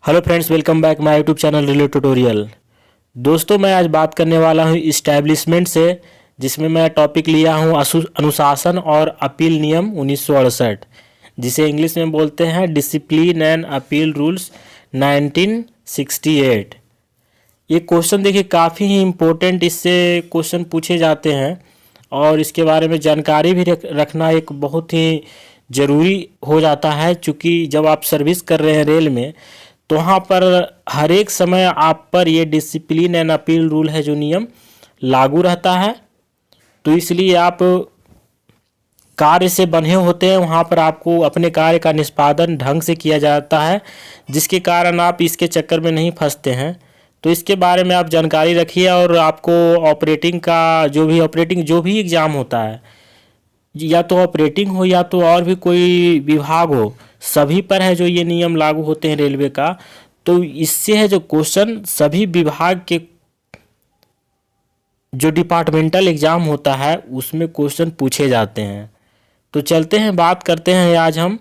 Hello friends, welcome back my YouTube channel relay tutorial. दोस्तों, मैं आज बात करने वाला हूं इस्टेब्लिशमेंट से, जिसमें मैं टॉपिक लिया हूं अनुशासन और अपील नियम 1968, जिसे इंग्लिश में बोलते हैं डिसिप्लिन एंड अपील रूल्स 1968। ये क्वेश्चन देखिए काफ़ी ही इम्पोर्टेंट इससे क्वेश्चन पूछे जाते हैं और इसके बारे में जानकारी भी रखना एक बहुत ही ज़रूरी हो जाता है, क्योंकि जब आप सर्विस कर रहे हैं रेल में तो वहाँ पर हर एक समय आप पर ये डिसिप्लिन एंड अपील रूल है जो नियम लागू रहता है। तो इसलिए आप कार्य से बंधे होते हैं, वहाँ पर आपको अपने कार्य का निष्पादन ढंग से किया जाता है, जिसके कारण आप इसके चक्कर में नहीं फंसते हैं। तो इसके बारे में आप जानकारी रखिए और आपको ऑपरेटिंग जो भी एग्ज़ाम होता है, या तो ऑपरेटिंग हो या तो और भी कोई विभाग हो, सभी पर है जो ये नियम लागू होते हैं रेलवे का। तो इससे है जो क्वेश्चन सभी विभाग के जो डिपार्टमेंटल एग्ज़ाम होता है उसमें क्वेश्चन पूछे जाते हैं। तो चलते हैं, बात करते हैं आज हम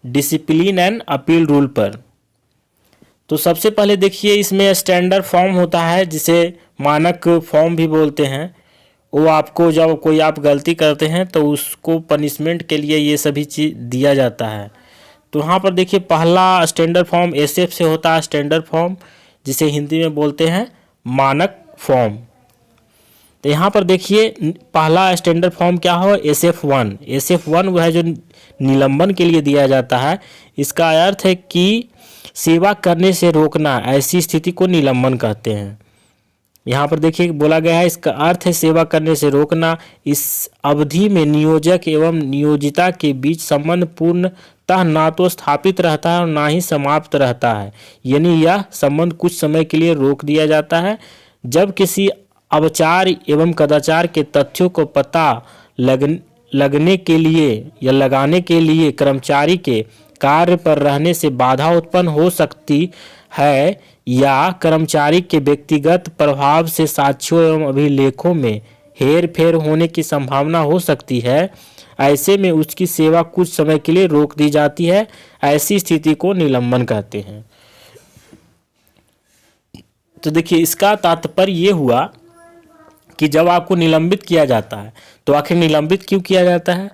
डिसिप्लिन एंड अपील रूल पर। तो सबसे पहले देखिए, इसमें स्टैंडर्ड फॉर्म होता है जिसे मानक फॉर्म भी बोलते हैं। वो आपको जब कोई आप गलती करते हैं तो उसको पनिशमेंट के लिए ये सभी चीज़ दिया जाता है। तो यहाँ पर देखिए, पहला स्टैंडर्ड फॉर्म एसएफ से होता है, स्टैंडर्ड फॉर्म, जिसे हिंदी में बोलते हैं मानक फॉर्म। तो यहाँ पर देखिए, पहला स्टैंडर्ड फॉर्म क्या हो, SF1। SF1 वह है जो निलंबन के लिए दिया जाता है। इसका अर्थ है कि सेवा करने से रोकना, ऐसी स्थिति को निलंबन कहते हैं। यहाँ पर देखिए बोला गया है, इसका अर्थ है सेवा करने से रोकना। इस अवधि में नियोजक एवं नियोजिता के बीच संबंध पूर्णतः ना तो स्थापित रहता है और ना ही समाप्त रहता है, यानी यह संबंध कुछ समय के लिए रोक दिया जाता है। जब किसी अवचार एवं कदाचार के तथ्यों को पता लगने के लिए या लगाने के लिए कर्मचारी के कार्य पर रहने से बाधा उत्पन्न हो सकती है, या कर्मचारी के व्यक्तिगत प्रभाव से साक्ष्यों एवं अभिलेखों में हेर फेर होने की संभावना हो सकती है, ऐसे में उसकी सेवा कुछ समय के लिए रोक दी जाती है। ऐसी स्थिति को निलंबन कहते हैं। तो देखिए, इसका तात्पर्य ये हुआ कि जब आपको निलंबित किया जाता है तो आखिर निलंबित क्यों किया जाता है।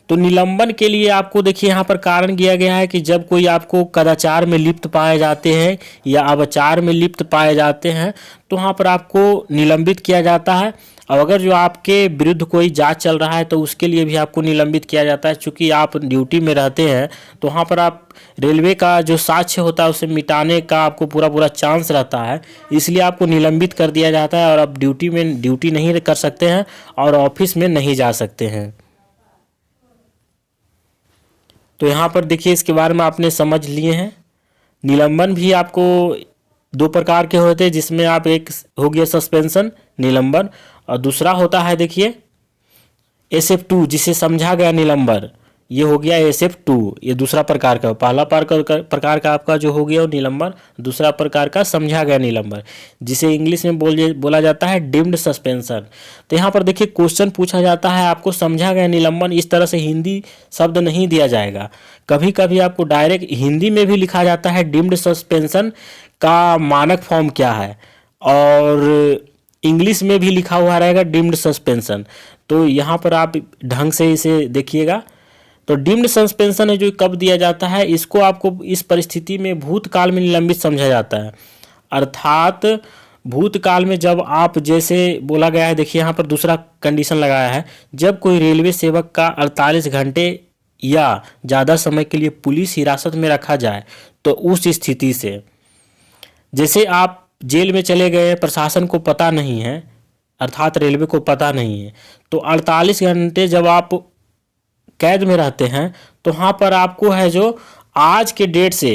तो निलंबन के लिए आपको देखिए यहाँ पर कारण दिया गया है कि जब कोई आपको कदाचार में लिप्त पाए जाते हैं या अवचार में लिप्त पाए जाते हैं तो वहाँ पर आपको निलंबित किया जाता है। और अगर जो आपके विरुद्ध कोई जांच चल रहा है तो उसके लिए भी आपको निलंबित किया जाता है। चूँकि आप ड्यूटी में रहते हैं तो वहाँ पर आप रेलवे का जो साक्ष्य होता है उसे मिटाने का आपको पूरा चांस रहता है, इसलिए आपको निलंबित कर दिया जाता है और आप ड्यूटी नहीं कर सकते हैं और ऑफिस में नहीं जा सकते हैं। तो यहाँ पर देखिए, इसके बारे में आपने समझ लिए हैं। निलंबन भी आपको दो प्रकार के होते हैं, जिसमें आप एक हो गया सस्पेंशन निलंबन, और दूसरा होता है देखिए SF2, जिसे समझा गया निलंबन। ये हो गया SF2, ये दूसरा प्रकार का। पहला प्रकार का आपका जो हो गया वो निलंबन, दूसरा प्रकार का समझा गया निलंबन, जिसे इंग्लिश में बोला जाता है डीम्ड सस्पेंशन। तो यहाँ पर देखिए क्वेश्चन पूछा जाता है आपको समझा गया निलंबन, इस तरह से हिंदी शब्द नहीं दिया जाएगा। कभी कभी आपको डायरेक्ट हिंदी में भी लिखा जाता है डीम्ड सस्पेंशन का मानक फॉर्म क्या है, और इंग्लिश में भी लिखा हुआ रहेगा डीम्ड सस्पेंशन। तो यहाँ पर आप ढंग से इसे देखिएगा। तो डीम्ड सस्पेंशन है जो कब दिया जाता है, इसको आपको इस परिस्थिति में भूतकाल में निलंबित समझा जाता है। अर्थात भूतकाल में जब आप, जैसे बोला गया है, देखिए यहाँ पर दूसरा कंडीशन लगाया है, जब कोई रेलवे सेवक का 48 घंटे या ज़्यादा समय के लिए पुलिस हिरासत में रखा जाए, तो उस स्थिति से, जैसे आप जेल में चले गए, प्रशासन को पता नहीं है, अर्थात रेलवे को पता नहीं है, तो 48 घंटे जब आप कैद में रहते हैं तो वहाँ पर आपको है जो आज के डेट से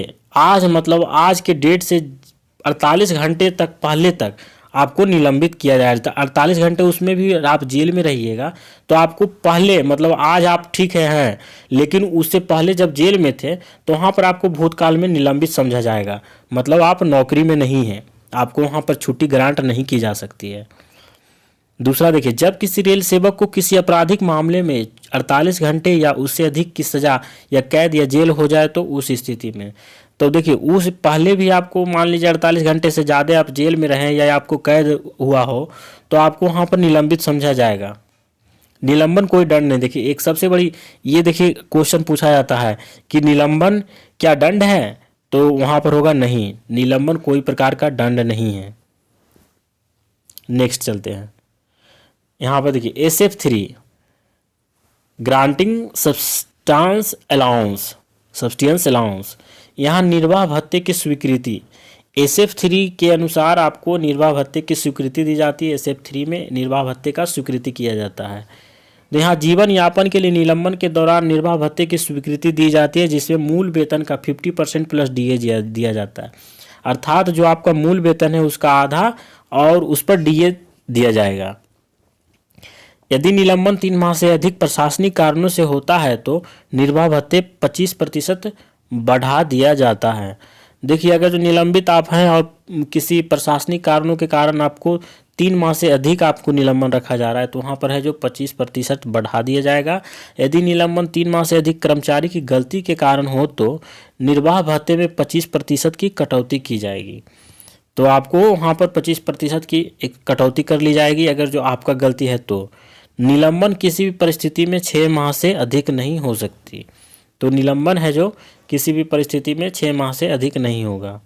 48 घंटे तक पहले तक आपको निलंबित किया जाएगा। 48 घंटे उसमें भी आप जेल में रहिएगा तो आपको पहले, मतलब आज आप ठीक हैं, लेकिन उससे पहले जब जेल में थे तो वहाँ पर आपको भूतकाल में निलंबित समझा जाएगा। मतलब आप नौकरी में नहीं हैं, आपको वहाँ पर छुट्टी ग्रांट नहीं की जा सकती है। दूसरा देखिए, जब किसी रेल सेवक को किसी आपराधिक मामले में 48 घंटे या उससे अधिक की सज़ा या कैद या जेल हो जाए तो उस स्थिति में, तो देखिए उस पहले भी आपको मान लीजिए 48 घंटे से ज़्यादा आप जेल में रहें या आपको कैद हुआ हो तो आपको वहाँ पर निलंबित समझा जाएगा। निलंबन कोई दंड नहीं। देखिए एक सबसे बड़ी ये देखिए क्वेश्चन पूछा जाता है कि निलंबन क्या दंड है, तो वहाँ पर होगा नहीं, निलंबन कोई प्रकार का दंड नहीं है। नेक्स्ट चलते हैं, यहाँ पर देखिए SF3 ग्रांटिंग सब्सटेंस अलाउंस, यहाँ निर्वाह भत्ते की स्वीकृति। SF3 के अनुसार आपको निर्वाह भत्ते की स्वीकृति दी जाती है। SF3 में निर्वाह भत्ते का स्वीकृति किया जाता है। तो यहाँ जीवन यापन के लिए निलंबन के दौरान निर्वाह भत्ते की स्वीकृति दी जाती है, जिसमें मूल वेतन का 50% प्लस DA दिया जाता है। अर्थात जो आपका मूल वेतन है उसका आधा और उस पर DA दिया जाएगा। यदि निलंबन 3 माह से अधिक प्रशासनिक कारणों से होता है तो निर्वाह भत्ते 25% बढ़ा दिया जाता है। देखिए अगर जो निलंबित आप हैं और किसी प्रशासनिक कारणों के कारण आपको 3 माह से अधिक आपको निलंबन रखा जा रहा है तो वहाँ पर है जो 25% बढ़ा दिया जाएगा। यदि निलंबन 3 माह से अधिक कर्मचारी की गलती के कारण हो तो निर्वाह भत्ते में 25% की कटौती की जाएगी। तो आपको वहाँ पर 25% की एक कटौती कर ली जाएगी अगर जो आपका गलती है तो। निलंबन किसी भी परिस्थिति में 6 माह से अधिक नहीं हो सकती। तो निलंबन है जो किसी भी परिस्थिति में 6 माह से अधिक नहीं होगा।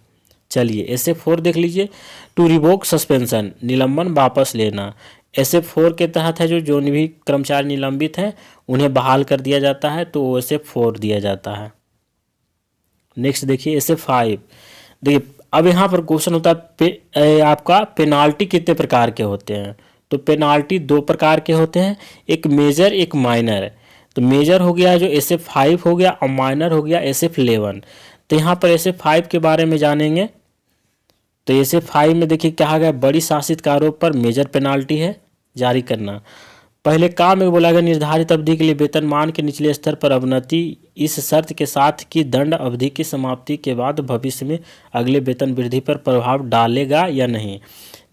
चलिए SF4 देख लीजिए, टू रिवोक सस्पेंशन, निलंबन वापस लेना। SF4 के तहत है जो भी कर्मचारी निलंबित हैं उन्हें बहाल कर दिया जाता है, तो SF4 दिया जाता है। नेक्स्ट देखिए SF5। देखिए अब यहाँ पर क्वेश्चन होता है आपका पेनाल्टी कितने प्रकार के होते हैं। तो पेनाल्टी 2 प्रकार के होते हैं, एक मेजर एक माइनर। तो मेजर हो गया जो SF5 हो गया और माइनर हो गया SF11। तो यहाँ पर SF5 के बारे में जानेंगे। तो SF5 में देखिए कहा गया बड़ी शासित कारों पर मेजर पेनाल्टी है जारी करना। पहले काम में बोला गया निर्धारित अवधि के लिए वेतनमान के निचले स्तर पर अवनति, इस शर्त के साथ कि दंड अवधि की समाप्ति के बाद भविष्य में अगले वेतन वृद्धि पर प्रभाव डालेगा या नहीं।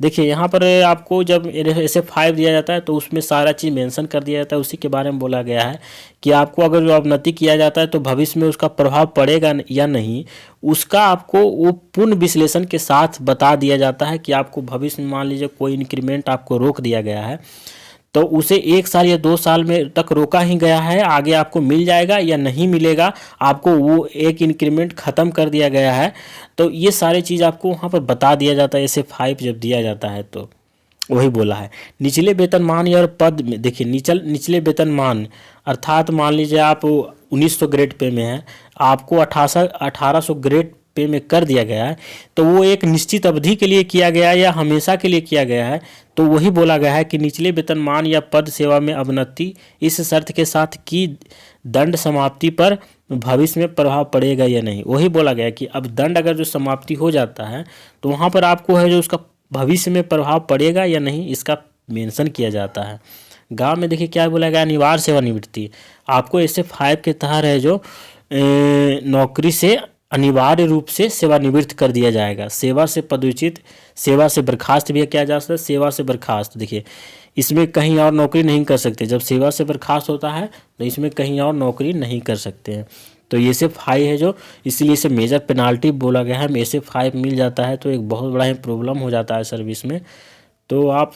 देखिए यहाँ पर आपको जब SF5 दिया जाता है तो उसमें सारा चीज़ मेंशन कर दिया जाता है, उसी के बारे में बोला गया है कि आपको अगर जो अवनति किया जाता है तो भविष्य में उसका प्रभाव पड़ेगा या नहीं, उसका आपको वो पूर्ण विश्लेषण के साथ बता दिया जाता है कि आपको भविष्य में मान लीजिए कोई इंक्रीमेंट आपको रोक दिया गया है तो उसे 1 साल या 2 साल में तक रोका ही गया है, आगे आपको मिल जाएगा या नहीं मिलेगा, आपको वो एक इंक्रीमेंट ख़त्म कर दिया गया है। तो ये सारी चीज़ आपको वहाँ पर बता दिया जाता है SF5 जब दिया जाता है तो वही बोला है। निचले वेतनमान या पद में देखिए निचले वेतनमान अर्थात मान लीजिए आप 1900 ग्रेड पे में है, आपको 1800 ग्रेड पे में कर दिया गया है, तो वो एक निश्चित अवधि के लिए किया गया है या हमेशा के लिए किया गया है। तो वही बोला गया है कि निचले वेतनमान या पद सेवा में अवनति इस शर्त के साथ कि दंड समाप्ति पर भविष्य में प्रभाव पड़ेगा या नहीं। वही बोला गया कि अब दंड अगर जो समाप्ति हो जाता है तो वहाँ पर आपको है जो उसका भविष्य में प्रभाव पड़ेगा या नहीं इसका मेंशन किया जाता है। गांव में देखिए क्या बोला गया, अनिवार्य सेवानिवृत्ति, आपको SF5 के तहत है जो नौकरी से अनिवार्य रूप से सेवानिवृत्त कर दिया जाएगा। सेवा से पदच्युत, सेवा से बर्खास्त भी किया जा सकता है। सेवा से बर्खास्त देखिए इसमें कहीं और नौकरी नहीं कर सकते, जब सेवा से बर्खास्त होता है तो इसमें कहीं और नौकरी नहीं कर सकते हैं। तो ये SF5 है जो, इसलिए इसे मेजर पेनाल्टी बोला गया है। SF5 मिल जाता है तो एक बहुत बड़ा ही प्रॉब्लम हो जाता है सर्विस में। तो आप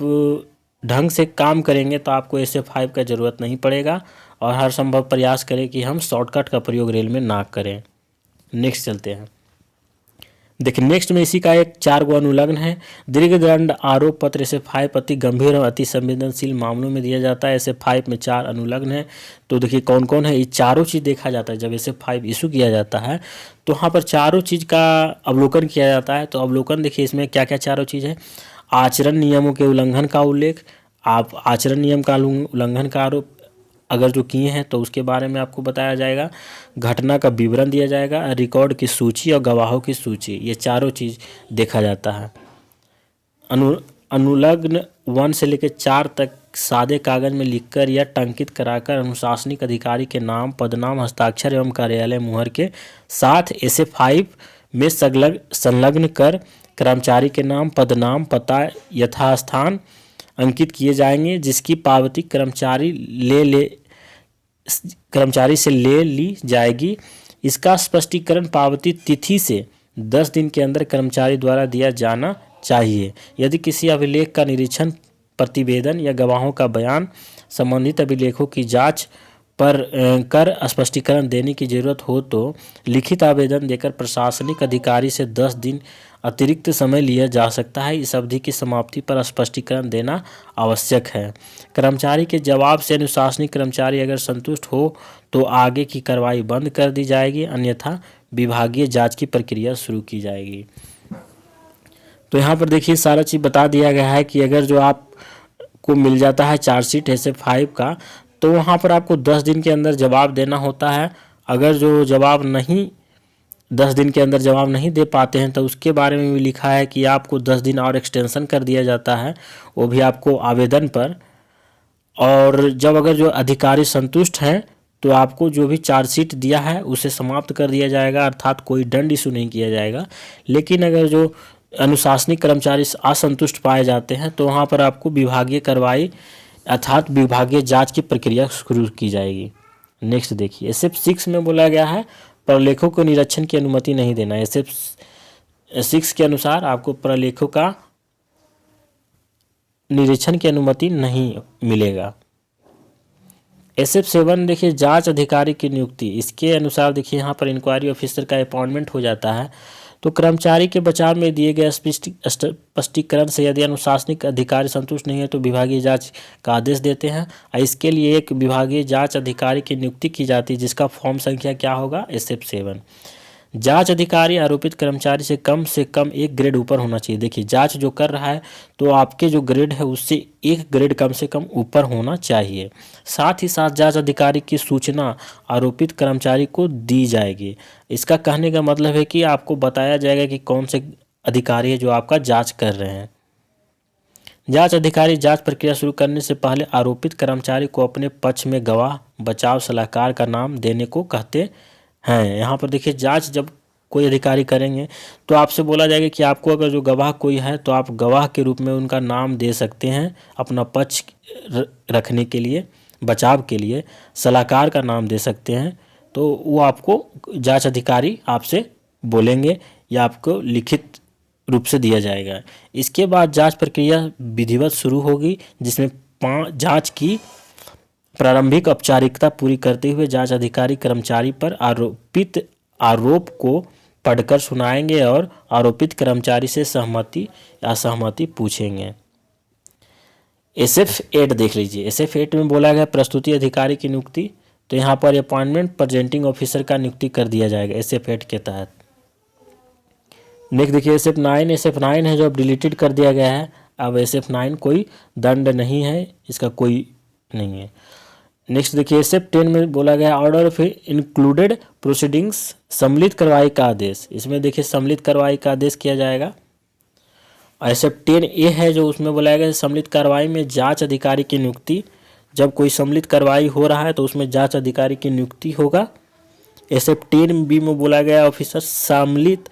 ढंग से काम करेंगे तो आपको SF5 का ज़रूरत नहीं पड़ेगा और हर संभव प्रयास करें कि हम शॉर्टकट का प्रयोग रेल में ना करें। नेक्स्ट चलते हैं, देखिए नेक्स्ट में इसी का एक 4 गो अनुलग्न है। दीर्घ दंड आरोप पत्र SF5 अति गंभीर और अति संवेदनशील मामलों में दिया जाता है। SF5 में 4 अनुलग्न है। तो देखिए कौन कौन है, ये चारों चीज़ देखा जाता है। जब SF5 इशू किया जाता है तो वहाँ पर चारों चीज़ का अवलोकन किया जाता है। तो अवलोकन देखिए इसमें क्या क्या चारों चीज़ है। आचरण नियमों के उल्लंघन का उल्लेख, आप आचरण नियम का उल्लंघन का आरोप अगर जो किए हैं तो उसके बारे में आपको बताया जाएगा। घटना का विवरण दिया जाएगा, रिकॉर्ड की सूची और गवाहों की सूची, ये चारों चीज़ देखा जाता है। अनुलग्न 1 से लेकर 4 तक सादे कागज में लिखकर या टंकित कराकर अनुशासनिक अधिकारी के नाम, पदनाम, हस्ताक्षर एवं कार्यालय मुहर के साथ SF5 में संलग्न कर कर्मचारी के नाम, पदनाम, पता यथास्थान अंकित किए जाएंगे, जिसकी पावती कर्मचारी से ले ली जाएगी। इसका स्पष्टीकरण पावती तिथि से 10 दिन के अंदर कर्मचारी द्वारा दिया जाना चाहिए। यदि किसी अभिलेख का निरीक्षण, प्रतिवेदन या गवाहों का बयान संबंधित अभिलेखों की जांच पर कर स्पष्टीकरण देने की जरूरत हो तो लिखित आवेदन देकर प्रशासनिक अधिकारी से 10 दिन अतिरिक्त समय लिया जा सकता है। इस अवधि की समाप्ति पर स्पष्टीकरण देना आवश्यक है। कर्मचारी के जवाब से अनुशासनिक कर्मचारी अगर संतुष्ट हो तो आगे की कार्रवाई बंद कर दी जाएगी, अन्यथा विभागीय जांच की प्रक्रिया शुरू की जाएगी। तो यहाँ पर देखिए सारा चीज़ बता दिया गया है कि अगर जो आपको मिल जाता है चार्जशीट SF5 का, तो वहाँ पर आपको 10 दिन के अंदर जवाब देना होता है। अगर जो जवाब नहीं 10 दिन के अंदर जवाब नहीं दे पाते हैं तो उसके बारे में भी लिखा है कि आपको 10 दिन और एक्सटेंशन कर दिया जाता है, वो भी आपको आवेदन पर। और जब अगर जो अधिकारी संतुष्ट हैं तो आपको जो भी चार्जशीट दिया है उसे समाप्त कर दिया जाएगा, अर्थात कोई दंड इशू नहीं किया जाएगा। लेकिन अगर जो अनुशासनिक कर्मचारी असंतुष्ट पाए जाते हैं तो वहाँ पर आपको विभागीय कार्रवाई अर्थात विभागीय जांच की प्रक्रिया शुरू की जाएगी। नेक्स्ट देखिए SF6 में बोला गया है प्रलेखों को निरीक्षण की अनुमति नहीं देना। SF6 के अनुसार आपको प्रलेखों का निरीक्षण की अनुमति नहीं मिलेगा। SF7 देखिए जांच अधिकारी की नियुक्ति। इसके अनुसार देखिए यहाँ पर इंक्वायरी ऑफिसर का अपॉइंटमेंट हो जाता है। तो कर्मचारी के बचाव में दिए गए स्पष्टीकरण से यदि अनुशासनिक अधिकारी संतुष्ट नहीं है तो विभागीय जांच का आदेश देते हैं। इसके लिए एक विभागीय जांच अधिकारी की नियुक्ति की जाती है, जिसका फॉर्म संख्या क्या होगा SF7। जांच अधिकारी आरोपित कर्मचारी से कम 1 ग्रेड ऊपर होना चाहिए। देखिए जांच जो कर रहा है तो आपके जो ग्रेड है उससे 1 ग्रेड कम से कम ऊपर होना चाहिए। साथ ही साथ जांच अधिकारी की सूचना आरोपित कर्मचारी को दी जाएगी। इसका कहने का मतलब है कि आपको बताया जाएगा कि कौन से अधिकारी है जो आपका जांच कर रहे हैं। जांच अधिकारी जांच प्रक्रिया शुरू करने से पहले आरोपित कर्मचारी को अपने पक्ष में गवाह, बचाव सलाहकार का नाम देने को कहते हैं। यहाँ पर देखिए जांच जब कोई अधिकारी करेंगे तो आपसे बोला जाएगा कि आपको अगर जो गवाह कोई है तो आप गवाह के रूप में उनका नाम दे सकते हैं अपना पक्ष रखने के लिए, बचाव के लिए सलाहकार का नाम दे सकते हैं। तो वो आपको जांच अधिकारी आपसे बोलेंगे या आपको लिखित रूप से दिया जाएगा। इसके बाद जांच प्रक्रिया विधिवत शुरू होगी, जिसमें जांच की प्रारंभिक औपचारिकता पूरी करते हुए जांच अधिकारी कर्मचारी पर आरोपित आरोप को पढ़कर सुनाएंगे और आरोपित कर्मचारी से सहमति या असहमति पूछेंगे। SF8 देख लीजिए। SF8 में बोला गया प्रस्तुति अधिकारी की नियुक्ति। तो यहाँ पर अपॉइंटमेंट प्रेजेंटिंग ऑफिसर का नियुक्ति कर दिया जाएगा SF8 के तहत। नेक्स्ट देखिए SF9 है जो अब डिलीटेड कर दिया गया है। अब SF9 कोई दंड नहीं है, इसका कोई नहीं है। नेक्स्ट देखिए SF10 में बोला गया ऑर्डर ऑफ इंक्लूडेड प्रोसीडिंग्स, सम्मिलित कार्रवाई का आदेश। इसमें देखिए सम्मिलित कार्रवाई का आदेश किया जाएगा। SF10A है जो उसमें बोला गया सम्मिलित कार्रवाई में जांच अधिकारी की नियुक्ति। जब कोई सम्मिलित कार्रवाई हो रहा है तो उसमें जांच अधिकारी की नियुक्ति होगा। SF10B में बोला गया ऑफिसर सम्मिलित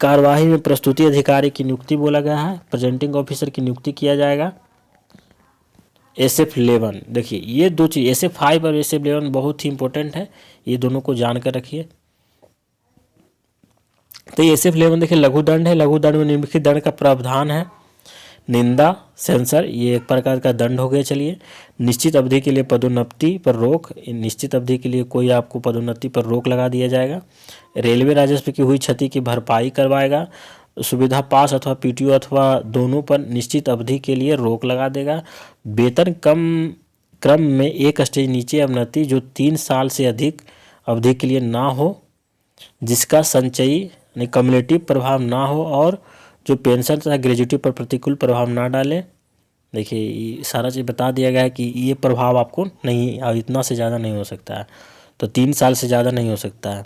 कार्यवाही में प्रस्तुति अधिकारी की नियुक्ति बोला गया है, प्रेजेंटिंग ऑफिसर की नियुक्ति किया जाएगा। SF11 देखिए ये दो चीज़ SF5 और SF11 बहुत ही इंपॉर्टेंट है, ये दोनों को जानकर रखिए। तो ये SF11 देखिए लघु दंड है। लघु दंड में निम्नलिखित दंड का प्रावधान है। निंदा, सेंसर, ये एक प्रकार का दंड हो गया। चलिए निश्चित अवधि के लिए पदोन्नति पर रोक, निश्चित अवधि के लिए कोई आपको पदोन्नति पर रोक लगा दिया जाएगा। रेलवे राजस्व की हुई क्षति की भरपाई करवाएगा। सुविधा पास अथवा PTO अथवा दोनों पर निश्चित अवधि के लिए रोक लगा देगा। वेतन क्रम में एक स्टेज नीचे अवनति जो 3 साल से अधिक अवधि के लिए ना हो, जिसका संचयी यानी कम्युलेटिव प्रभाव ना हो और जो पेंशन तथा ग्रेजुएटी पर प्रतिकूल प्रभाव ना डाले। देखिए सारा चीज़ बता दिया गया है कि ये प्रभाव आपको नहीं, इतना से ज़्यादा नहीं हो सकता है, तो 3 साल से ज़्यादा नहीं हो सकता है।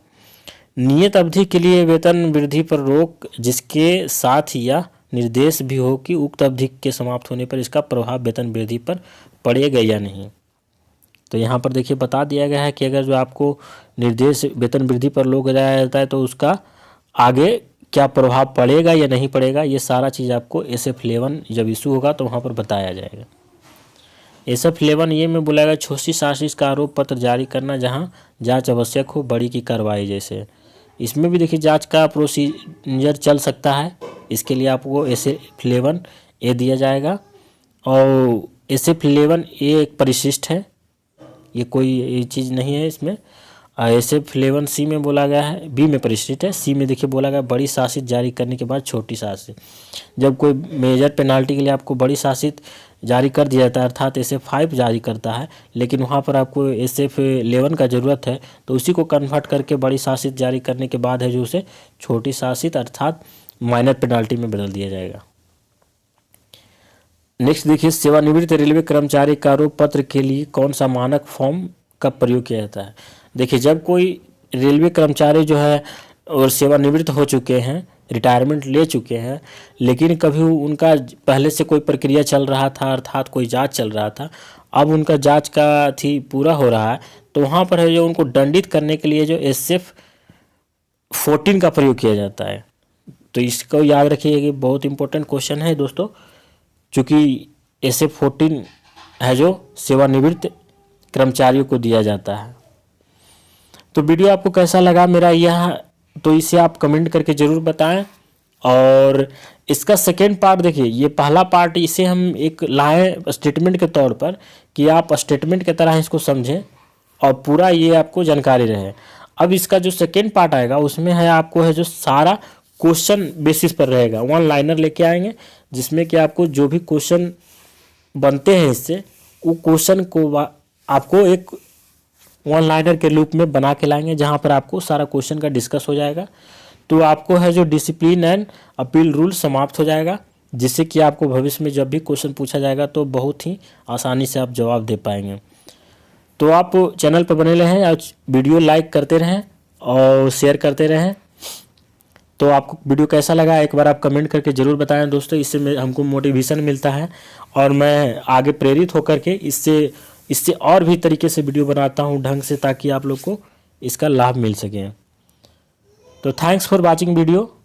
नियत अवधि के लिए वेतन वृद्धि पर रोक, जिसके साथ यह निर्देश भी हो कि उक्त अवधि के समाप्त होने पर इसका प्रभाव वेतन वृद्धि पर पड़ेगा या नहीं। तो यहाँ पर देखिए बता दिया गया है कि अगर जो आपको निर्देश वेतन वृद्धि पर रोक लगाया जाता है तो उसका आगे क्या प्रभाव पड़ेगा या नहीं पड़ेगा, ये सारा चीज़ आपको SF11 जब इशू होगा तो वहाँ पर बताया जाएगा। SF11 ये में बोला गया छोटी साजिश का आरोप पत्र जारी करना जहां जांच आवश्यक हो, बड़ी की कार्रवाई जैसे। इसमें भी देखिए जांच का प्रोसीजर चल सकता है, इसके लिए आपको SF11 ए दिया जाएगा। और SF11 ए एक परिशिष्ट है, ये कोई ये चीज़ नहीं है इसमें। SF11 सी में बोला गया है, बी में परिशिष्ट है, सी में देखिए बोला गया बड़ी शासित जारी करने के बाद छोटी शासित। जब कोई मेजर पेनाल्टी के लिए आपको बड़ी शासित जारी कर दिया जाता है अर्थात SF5 जारी करता है, लेकिन वहाँ पर आपको SF11 का ज़रूरत है, तो उसी को कन्वर्ट करके बड़ी शासित जारी करने के बाद है जो उसे छोटी शासित अर्थात माइनर पेनाल्टी में बदल दिया जाएगा। नेक्स्ट देखिए, सेवानिवृत्त रेलवे कर्मचारी का आरोप पत्र के लिए कौन सा मानक फॉर्म का प्रयोग किया जाता है। देखिए जब कोई रेलवे कर्मचारी जो है और सेवानिवृत्त हो चुके हैं, रिटायरमेंट ले चुके हैं, लेकिन कभी उनका पहले से कोई प्रक्रिया चल रहा था अर्थात कोई जांच चल रहा था, अब उनका जांच का थी पूरा हो रहा है, तो वहाँ पर है जो उनको दंडित करने के लिए जो SF14 का प्रयोग किया जाता है। तो इसको याद रखिए, ये बहुत इंपॉर्टेंट क्वेश्चन है दोस्तों, चूँकि SF14 है जो सेवानिवृत्त कर्मचारियों को दिया जाता है। तो वीडियो आपको कैसा लगा मेरा यह, तो इसे आप कमेंट करके ज़रूर बताएं। और इसका सेकेंड पार्ट देखिए, ये पहला पार्ट इसे हम एक लाएँ स्टेटमेंट के तौर पर कि आप स्टेटमेंट की तरह इसको समझें और पूरा ये आपको जानकारी रहे। अब इसका जो सेकेंड पार्ट आएगा उसमें है आपको है जो सारा क्वेश्चन बेसिस पर रहेगा, वन लाइनर लेके आएंगे जिसमें कि आपको जो भी क्वेश्चन बनते हैं इससे वो क्वेश्चन को आपको एक वन लाइनर के रूप में बना के लाएंगे, जहां पर आपको सारा क्वेश्चन का डिस्कस हो जाएगा। तो आपको है जो डिसिप्लिन एंड अपील रूल समाप्त हो जाएगा, जिससे कि आपको भविष्य में जब भी क्वेश्चन पूछा जाएगा तो बहुत ही आसानी से आप जवाब दे पाएंगे। तो आप चैनल पर बने रहें और वीडियो लाइक करते रहें और शेयर करते रहें। तो आपको वीडियो कैसा लगा एक बार आप कमेंट करके ज़रूर बताएं दोस्तों, इससे हमको मोटिवेशन मिलता है और मैं आगे प्रेरित होकर के इससे और भी तरीके से वीडियो बनाता हूँ ढंग से, ताकि आप लोग को इसका लाभ मिल सके। तो थैंक्स फॉर वाचिंग वीडियो।